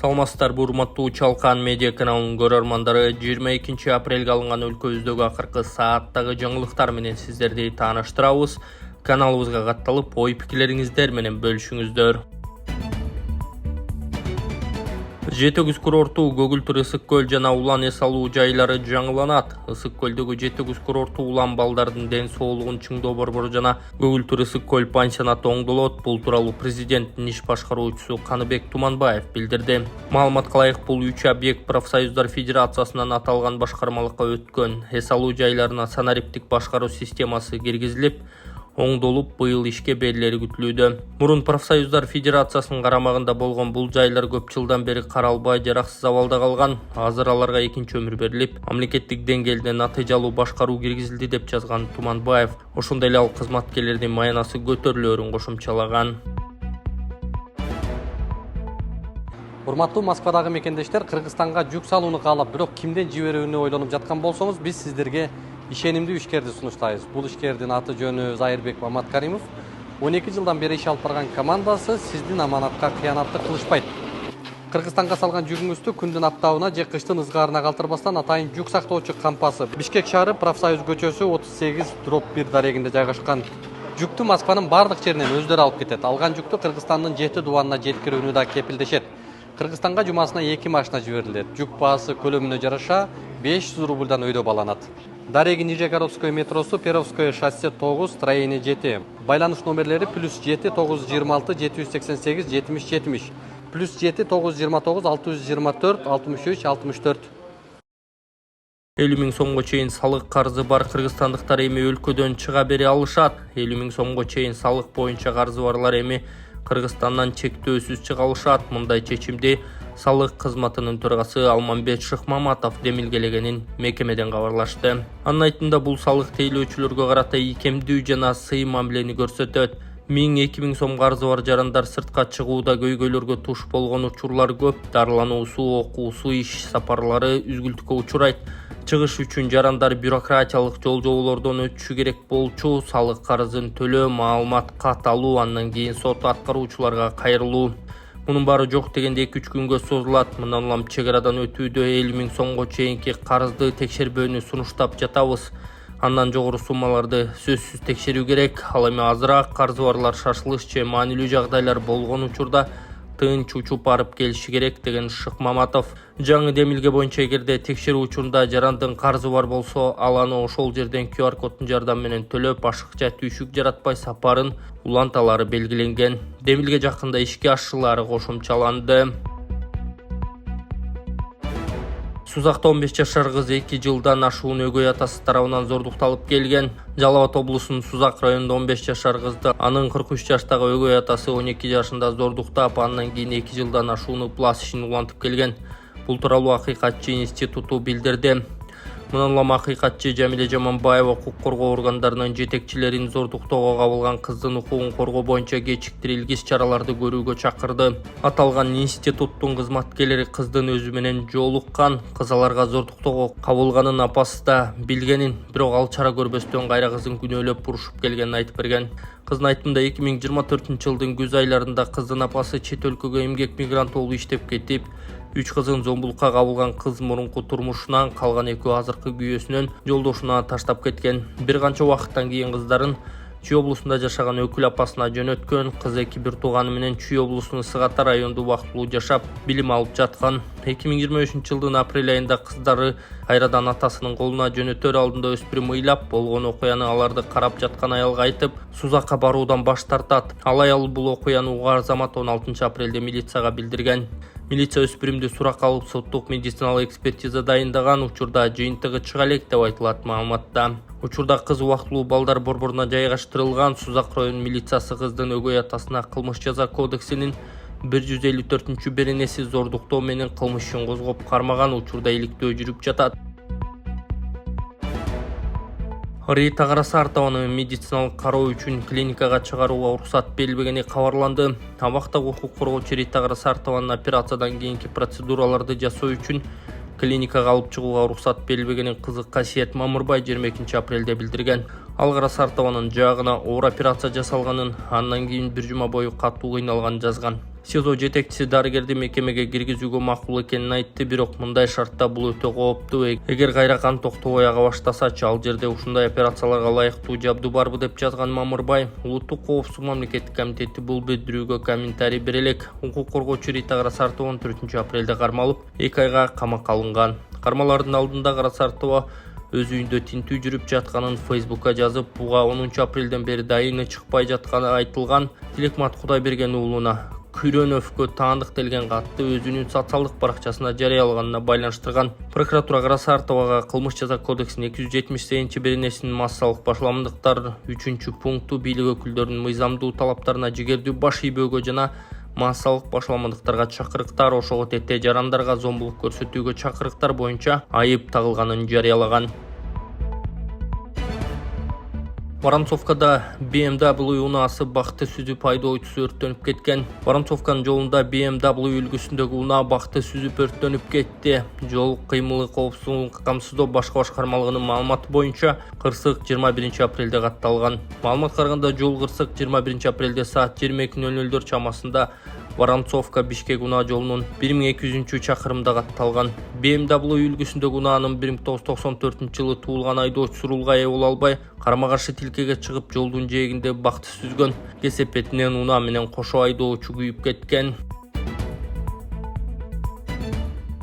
Саламатсыздар, урматтуу Чалкан медиа каналынын көрөрмандары. 22 апрелге алынган өлкөбүздөгү акыркы сааттагы жаңылыктар менен сиздерди тааныштырабыз. Каналыбызга катталып, ой пикирлериңиздер менен бөлүшүңүздөр. Жетегүз курорту, көгүлтүр ысык көл жана улан эс алуу жайлары жаңыланат. Ысык көлдөгү Жетегүз курорту улан балдардын ден соолугун чыңдоо борбору жана көгүлтүр ысык көл пансионаты оңдолот. Бул тууралуу президенттин иш башкаруучусу Каныбек Туманбаев билдирди. Маалыматка ылайык, бул 3 объект профсоюздар федерациясынан аталган башкармалыкка өткөн. Эс алуу жайларына санариптик башкаруу системасы киргизилип, оңдолуп, быйыл ишке берилери күтүлүүдө. Мурун профсоюздар федерациясынын карамагында болгон бул жайлар көп жылдан бери каралбай, жараксыз абалда калган. Азыр аларга экинчи өмүр берилип, мамлекеттик деңгээлде натыйжалуу башкаруу киргизилди деп жазган Туманбаев. Ошондой эле ал кызматкерлердин маянасы көтөрүлөөрүн кошумчалаган. Урматтуу Москвадагы мекендештер, Кыргызстанга жүк салууну каалап, бирок кимден жиберүүнү ойлонуп жаткан болсоңуз, биз сиздерге ишенимдүү ишкерди сунуштайбыз. Бул ишкердин аты жөнү Зайырбек Маматкаримов. 12 жылдан бери иш алып барган командасы сиздин аманатка кыянатты кылышпайт. Кыргызстанга салган жүгүңүздү күндүн аптабына же кыштын ызгаарына калтырбастан атайын жүк сактоочу кампасы Бишкек шаары Профсоюз көчөсү 38/1 дарегинде жайгашкан. Жүктү Москванын бардык жеринен өздөрү алып кетет. Алган жүктү Кыргызстандын 7 дубанына жеткирүүнү да кепилдешет. Кыргызстанга жумасына 2 машина жиберилет. Жүк баасы көлөмүнө жараша 500 рубльдан өйдө баланат. Дареги Нижегородское метросу, Перовское шоссе 9, строение 7. Байланыш номерлери +7 926 788 70 70, +7 929 624 63 64. 50 000 сомго чейин салык карзы бар кыргызстандыктар эми өлкөдөн чыга бере алышат. 50 000 сомго чейин салык боюнча карзы барлар эми Кыргызстандан чектөөсүз чыга алышат. Мындай чечимди салык кызматынын төрагасы Алмамбет Шыкмаматов демилгелегенин мекемеден кабарлашты. Анын айтымында, бул салык тейлөөчүлөргө карата ийкемдүү жана сый мамилени көрсөтөт. 1000-2 000 сом карзы бар жарандар сыртка чыгууда көйгөйлөргө туш болгон учурлар көп. Дарылануусу, окуусу, иш сапарлары үзгүлтүккө учурайт. Чыгыш үчүн жарандар бюрократиялык жол-жоболордон өтүшү керек болчу. Салык карызын төлөө, маалымат катталуу, андан кийин сот аткаруучуларга кайрылуу. Мунун баары жок дегенде 2-3 күнгө созулат. Мындан улам чек арадан өтүүдө 50 000 сомго чейинки карызды текшербөөнү сунуштап жатабыз. Андан жогору суммаларды сөзсүз текшерүү керек. Ал эми азыраак карзы барлар шашылыш же маанилүү жагдайлар болгон учурда тынч учуп барып келиши керек, деген Шыкмаматов. Жаңы демилге боюнча, эгерде текшерүү учурунда жарандын карзы бар болсо, ал аны ошол жерден QR коддун жардамы менен төлөп, ашыкча түйшүк жаратпай сапарын уланталары белгиленген. Демилге жакында ишке ашуулары кошумчаланды. Сузакта 15 жашар кыз 2 жылдан ашуун өгөй атасы тарабынан зордукталып келген. Жалал Абад облусунун Сузак районунда 15 жашар кызды анын 43 жаштагы өгөй атасы 12 жашында зордуктап, андан кийин 2 жылдан ашууну плас ишин улантып келген. Бул тууралуу Акыйкатчы институту билдирди. Мындан улам акыйкатчы Жамиле Жаманбаева укук коргоо органдарынын жетекчилерин зордуктоого кабылган кыздын укугун коргоо боюнча кечиктирилгис чараларды көрүүгө чакырды. Аталган институттун кызматкерлери кыздын өзү менен жолуккан. Кыз аларга зордуктоого кабылганын апасы да билгенин, бирок ал чара көрбөстөн кайра кызын күнөөлөп урушуп келгенин айтып берген. Кыздын айтымында 2024-жылдын күз айларында кыздын апасы чет өлкөгө эмгек мигрант болуп иштеп кетип, 3 кызын зомбулукка кабылган. Кыз мурунку турмушунан, калган 2 азыркы күйөөсүнөн жолдошуна таштап кеткен. Бир канча убакыттан кийин кыздарын Чүй облусунда жашаган өкүл апасына жөнөткөн. Кыз 2 тууганы менен Чүй облусунун Сыгата районунда убактылуу жашап, билим алып жаткан. 2023-жылдын апрель айында кыздары кайрадан атасынын колуна жөнөтөр алдында өспүрүм ыйлап, болгон окуяны аларды карап жаткан аялга айтып, Сузакка баруудан баш тартат. Ал аял бул окуяны угаар замат 16 апрелде милицияга билдирген. Милиция өспүрүмдү суракка алып, соттук медициналык экспертиза дайындаган. Учурда жыйынтыгы чыга элек деп айтылат маалыматта. Учурда кыз убактылуу балдар борборуна жайгаштырылган. Сузак район милициясы кыздын өгөй атасына кылмыш жаза кодексинин 154-беренеси зордуктоо менен кылмыш ишин козгоп кармаган. Учурда иликтөө жүрүп жатат. Рита Карасартованы медициналык кароо үчүн клиникага чыгарууга уруксат берилбегени кабарланды. Абактагы укук коргоочу Рита Карасартованын операциядан кийинки процедураларды жасоо үчүн клиникага алып чыгууга уруксат берилбегенин кызы Касиет Мамырбай 22 апрелде билдирген. Ал Карасартованын жаагына оор операция жасалганын, андан кийин 1 жума бою катуу кыйналганын жазган. СИЗО жетекчиси дарыгерди мекемеге киргизүүгө макул экенин айтты, бирок мындай шартта бул өтө кооптуу. Эгер кайра кан токтобой ага баштасачы, ал жерде ушундай операцияларга ылайыктуу жабдуу барбы деп жазган Мамырбай. Улуттук коопсуздук мамлекеттик комитети бул билдирүүгө комментарий бере элек. Укук коргоочу Рита Карасартова 4 апрелде кармалып, 2 айга камакка алынган. Кармалардын алдында Карасартова өз үйүндө тинтүү жүрүп жатканын Facebookка жазып, буга 10 апрелден бери дайыны чыкпай жатканы айтылган. Тилекмат Кудайберген уулуна Күрөнөвгө таандык делген катты өзүнүн социалдык баракчасына жарыялаганына байланыштырган. Прокуратура Карасартовага кылмыш жаза кодексинин 278-беренесинин массалык башаламдыктар 3-пункту бийлик өкүлдөрүнүн мыйзамдуу талаптарына жигердүү баш ийбөөгө жана массалык башаламдыктарга чакырыктар, ошого тете жарандарга зомбулук көрсөтүүгө чакырыктар боюнча айып тагылганын жарыялаган. Воронцовкада BMW унаасы бакты сүзүп айдоочусу өрттөнүп кеткен. Воронцовканын жолунда BMW үлгүсүндөгү унаа бакты сүзүп өрттөнүп кетти. Жол кыймылы коопсуздугун камсыздоо башкы башкармалыгынын маалыматы боюнча кырсык 21 апрелде катталган. Маалыматка караганда жол кырсык 21 апрелде саат 22:00 чамасында Воронцовка Бишкек унаа жолунун 1200-чакырымда катталган. BMW үлгүсүндөгү унаанын 1994-жылы туулган айдоочусу рулга ээ боло албай, карама-каршы тилкеге чыгып жолдун жээгинде бакты сүзгөн. Кесепетинен унаа менен кошо айдоочу күйүп кеткен.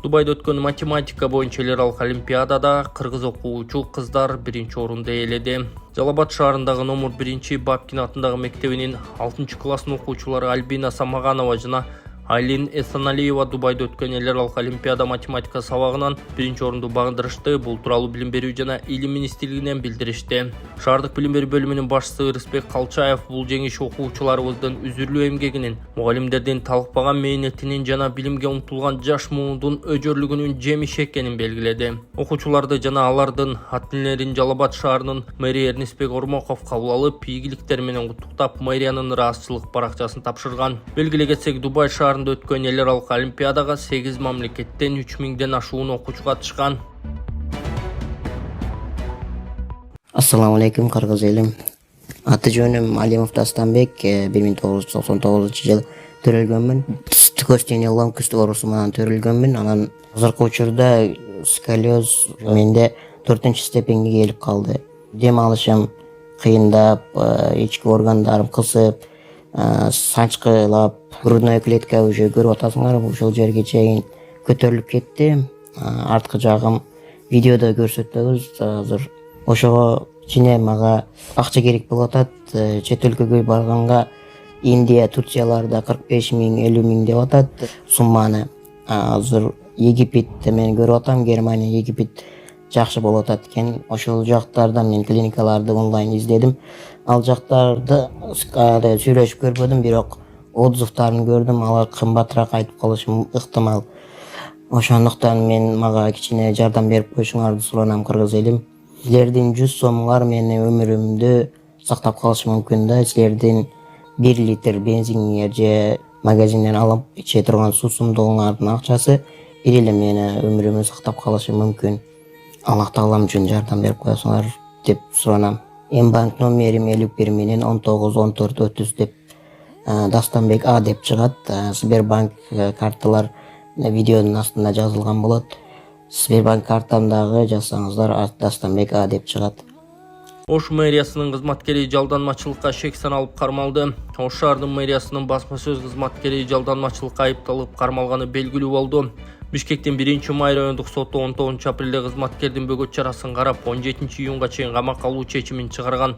Дубайда өткөн математика боюнча эл аралык олимпиадада кыргыз окуучу кыздар 1-орунду ээледи. Жалал-Абад шаарындагы номер 1 Бабкин атындагы мектебинин 6-классын окуучулары Альбина Самаганова жана Айлин Эсаналиева Дубайда өткөн эл аралык олимпиада математика сабагынан 1-орунду багындырышты. Бул тууралуу Билим берүү жана Илим министрлигинен билдиришти. Шаардык билим берүү бөлүмүнүн башчысы Рыспек Калчаев бул жеңиш окуучуларыбыздын үзүрлүү эмгегинин, мугалимдердин талкпаган мээнетинин жана билимге умтулган жаш муундун өжөрлүгүнүн жемиши экенин белгиледи. Окуучуларды жана алардын ата-энелерин Жалал-Абад шаарынын мэри Эрнисбек Ормоков кабыл алып, ийгиликтер менен куттуктап, мэриянын ыраазычылык баракчасын тапшырган. Белгилей кетсек, Дубай шаарында өткөн эл аралык олимпиадага 8 мамлекеттен 3000ден ашуун окуучу катышкан. Ассаламу алейкум, кыргыз элим. Аты жөнүм Алимов Дастанбек, 1999-жылы төрөлгөнмүн. Көз тенелом күстүк оорусу менен төрөлгөнмүн. Анан азыркы учурда сколиоз менде 4-степенге келип калды. Дем алышым кыйындап, ички органдарым кысып, санчкылап, грудная клетка уже көрүп атасыңар, ошол жерге чейин көтөрүлүп кетти. Арткы жагым видеодо көрсөтөбүз азыр. Ошого чине мага акча керек болуп атат. Чет өлкөгө барганга Индия, Турцияларда 45 000, 50 000 деп атат сумманы. Азыр Египетте мен көрүп атам, Германия, Египет жакшы болуп атат экен. Ошол жактарда мен клиникаларды онлайн издедим. Ал жактарды сүйлөшүп көрбөдүм, бирок отзывдарын көрдүм, алар кымбатыраак айтып калышы ыктымал. Ошондуктан мага кичине жардам берип коюшуңарды суранам, кыргыз элим. Силердин 100 сомуңар менин өмүрүмдү сактап калышы мүмкүн да. Силердин 1 литр бензиниңер же магазинден алып иче турган суусундугуңардын акчасы бир эле менин өмүрүмдү сактап калышы мүмкүн. Аллах таалам үчүн жардам берип коесуңар деп суранам. Банк номерим 51 менен 191430 деп Дастанбек А деп чыгат. Сбербанк карталар видеонун астында жазылган болот. Сбербанк картамдагы жазсаңыздар Дастанбек А деп чыгат. Ош мэриясынын кызматкери жалданмачылыкка шек саналып кармалды. Ош шаардын мэриясынын басма сөз кызматкери жалданмачылыкка айыпталып кармалганы белгилүү болду. Бишкектин 1-май райондук соту 19 апрелде кызматкердин бөгөт чарасын карап 17 июнга чейин камакка алуу чечимин чыгарган.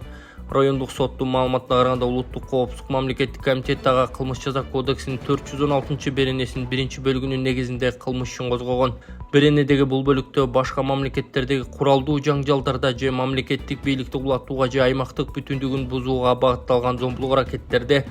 Райондук соттун маалыматына караганда улуттук коопсуздук мамлекеттик комитет ага кылмыш жаза кодексинин 416-беренесинин 1-бөлүгүнүн негизинде кылмыш ишин козгогон. Беренедеги бул бөлүктө башка мамлекеттердеги куралдуу жаңжалдарда же мамлекеттик бийликти кулатууга же аймактык бүтүндүгүн бузууга багытталган зомбулук аракеттерде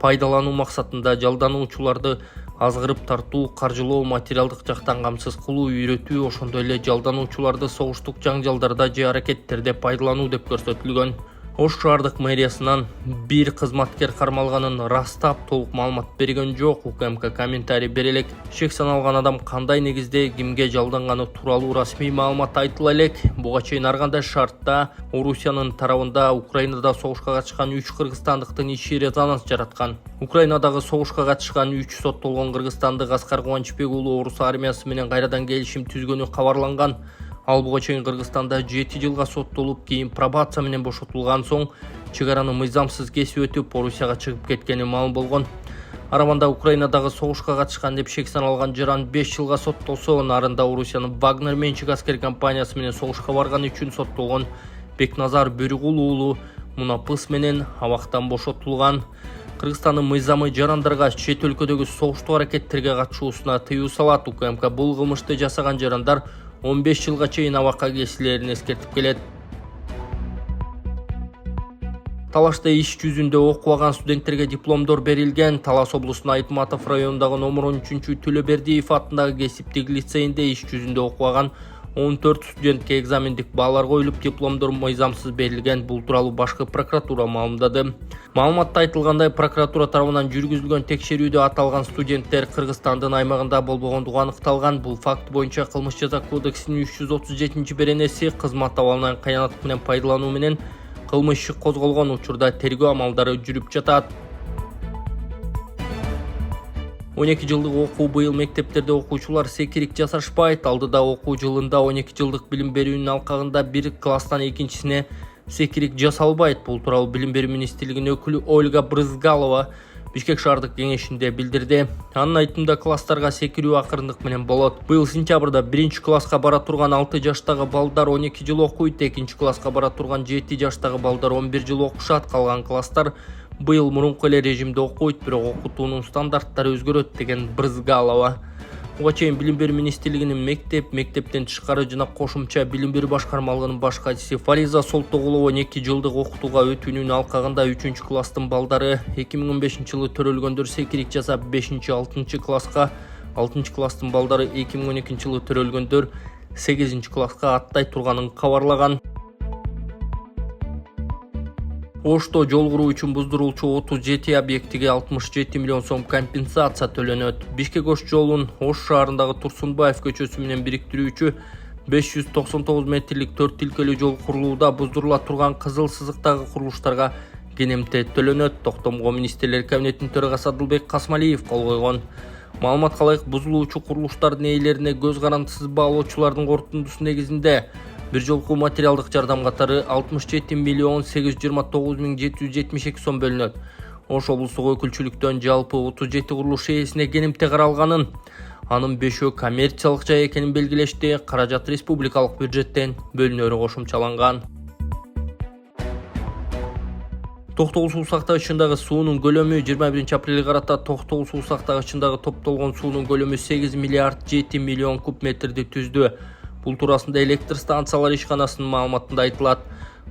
пайдалануу максатында жалдануучуларды азгырып тартуу, каржылоо, материалдык жактан камсыз кылуу, үйрөтүү, ошондой эле жалдануучуларды согуштук жаңжалдарда же аракеттерде пайдалануу деп көрсөтүлгөн. Ош шаардык мэриясынан бир кызматкер кармалганын растап толук маалымат берген жок. УКМК комментарий бере элек. Шек саналган адам кандай негизде кимге жалданганы тууралуу расмий маалымат айтыла элек. Буга чейин ар кандай шартта Орусиянын тарабында Украинада согушка катышкан 3 кыргызстандыктын иши резонанс жараткан. Украинадагы согушка катышкан 3 соттолгон кыргызстандык Аскар Кубанычбек уулу орус армиясы менен кайрадан келишим түзгөнү кабарланган. Ал буга чейин Кыргызстанда 7 жылга соттолуп, кийин пробация менен бошотулган соң чек араны мыйзамсыз кесип өтүп Орусияга чыгып кеткени маалым болгон. Арабанда Украинадагы согушка катышкан деп шек саналган жаран 5 жылга соттолсо, нарында Орусиянын Вагнер менчик аскер компаниясы менен согушка барганы үчүн соттолгон Бекназар Бөрүгул уулу мунапыс менен абактан бошотулган. Кыргызстандын мыйзамы жарандарга чет өлкөдөгү согуштуу аракеттерге катышуусуна тыюу салат. УКМК бул кылмышты жасаган жарандар 15 жылга чейин абакка кесилерин эскертип келет. Талашта иш жүзүндө окубаган студенттерге дипломдор берилген. Талас облусунун Айтматов районундагы номер 13 Төлөбердиев атындагы кесиптик лицейинде иш жүзүндө окубаган 14 студентке экзамендик баалар коюлуп, дипломдор мыйзамсыз берилген. Бул тууралуу башкы прокуратура маалымдады. Маалыматта айтылгандай, прокуратура тарабынан жүргүзүлгөн текшерүүдө аталган студенттер Кыргызстандын аймагында болбогондугу аныкталган. Бул факт боюнча Кылмыш жаза кодексинин 337 беренеси кызмат абалынан кыянат менен пайдалануу менен кылмыш иши козголгон учурда тергөө амалдары жүрүп жатат. 12 жылдык окуу быйыл мектептерде окуучулар секирик жасашпайт. Алдыда окуу жылында 12 жылдык билим берүүнүн алкагында бир класстан экинчисине секирик жасалбайт. Бул тууралуу Билим берүү министрлигинин өкүлү Ольга Брызгалова Бишкек шаардык кеңешинде билдирди. Анын айтымында класстарга секирүү акырындык менен болот. Быйыл сентябрда 1 класска бара турган 6 жаштагы балдар 12 жыл окуйт, 2 класска бара турган 7 жаштагы балдар 11 жыл окушат. Калган класстар быйыл мурунку эле режимде окуйт, бирок окутуунун стандарттары өзгөрөт деген Брызгалова. Буга чейин Билим берүү министрлигинин мектептен тышкары жана кошумча билим берүү башкармалыгынын баш катчысы Фариза Солтогулова 12 жылдык окутууга өтүүнүн алкагында 3 класстын балдары 2015 жылы төрөлгөндөр секирик жасап 5-6 класска, 6 класстын балдары 2012 жылы төрөлгөндөр 8 класска аттай турганын кабарлаган. Ошто жол куруу үчүн буздурулчу 37 объектиге 67 миллион сом компенсация төлөнөт. Бишкек-Ош жолун Ош шаарындагы Турсунбаев көчөсү менен бириктирүүчү 599 метрлик 4 тилкелүү жол курулууда буздурула турган кызыл сызыктагы курулуштарга кенемте төлөнөт. Токтомго министрлер кабинетинин төрагасы Адылбек Касмалиев кол койгон. Маалыматка ылайык, бузулуучу курулуштардын ээлерине көз карандысыз баалоочулардын корутундусу негизинде бир жолку материалдык жардам катары 67 миллион 829 772 сом бөлүнөт. Ош облустук өкүлчүлүктөн жалпы 37 курулуш ээсине кенемте каралганын, анын 5-өө коммерциялык жай экенин белгилешти. Каражат республикалык бюджеттен бөлүнөрү кошумчаланган. Токтогул суу сактагычындагы суунун көлөмү 21 апрелге карата Токтогул суу сактагычындагы топтолгон суунун көлөмү 8 миллиард 7 миллион куб метрди түздү. Бул туурасында электр станциялар ишканасынын маалыматында айтылат.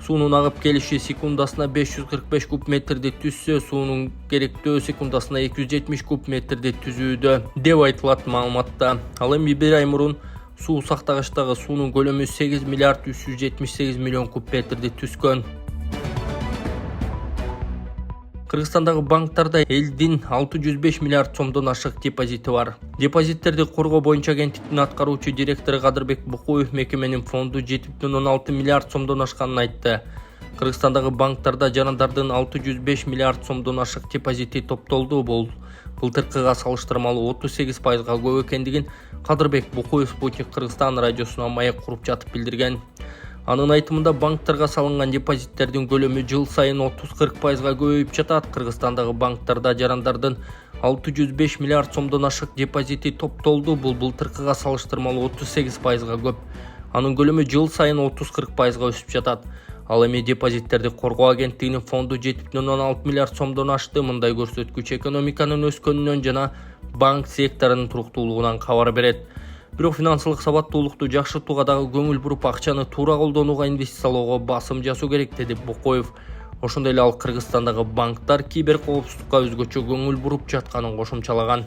Суунун агып келиши секундасына 545 куб метрди түзсө, суунун керектөө секундасына 270 куб метрди түзүүдө деп айтылат маалыматта. Ал эми бир ай мурун суу сактагычтагы суунун көлөмү 8 миллиард 378 миллион куб метрди түзгөн. Кыргызстандагы банктарда элдин 605 миллиард сомдон ашык депозити бар. Депозиттерди коргоо боюнча агенттиктин аткаруучу директору Кадырбек Букуев мекеменин фонду 7,16 миллиард сомдон ашканын айтты. Кыргызстандагы банктарда жарандардын 605 миллиард сомдон ашык депозити топтолду. Бул былтыркыга салыштырмалуу 38%га көп экендигин Кадырбек Букуев Спутник Кыргызстан радиосуна маек куруп жатып билдирген. Анын айтымында банктарга салынган депозиттердин көлөмү жыл сайын 30-40%га көбөйүп жатат. Кыргызстандагы банктарда жарандардын 605 миллиард сомдон ашык депозити топтолду. Бул былтыркыга салыштырмалуу 38%га көп. Анын көлөмү жыл сайын 30-40%га өсүп жатат. Ал эми депозиттерди коргоо агенттигинин фонду 7,16 миллиард сомдон ашты. Мындай көрсөткүч экономиканын өскөнүнөн жана банк секторунун туруктуулугунан кабар берет. Бирок финансылык сабаттуулукту жакшыртууга дагы көңүл буруп, акчаны туура колдонууга инвестициялоого басым жасоо керек, деди Букоев. Ошондой эле ал Кыргызстандагы банктар кибер коопсуздукка өзгөчө көңүл буруп жатканын кошумчалаган.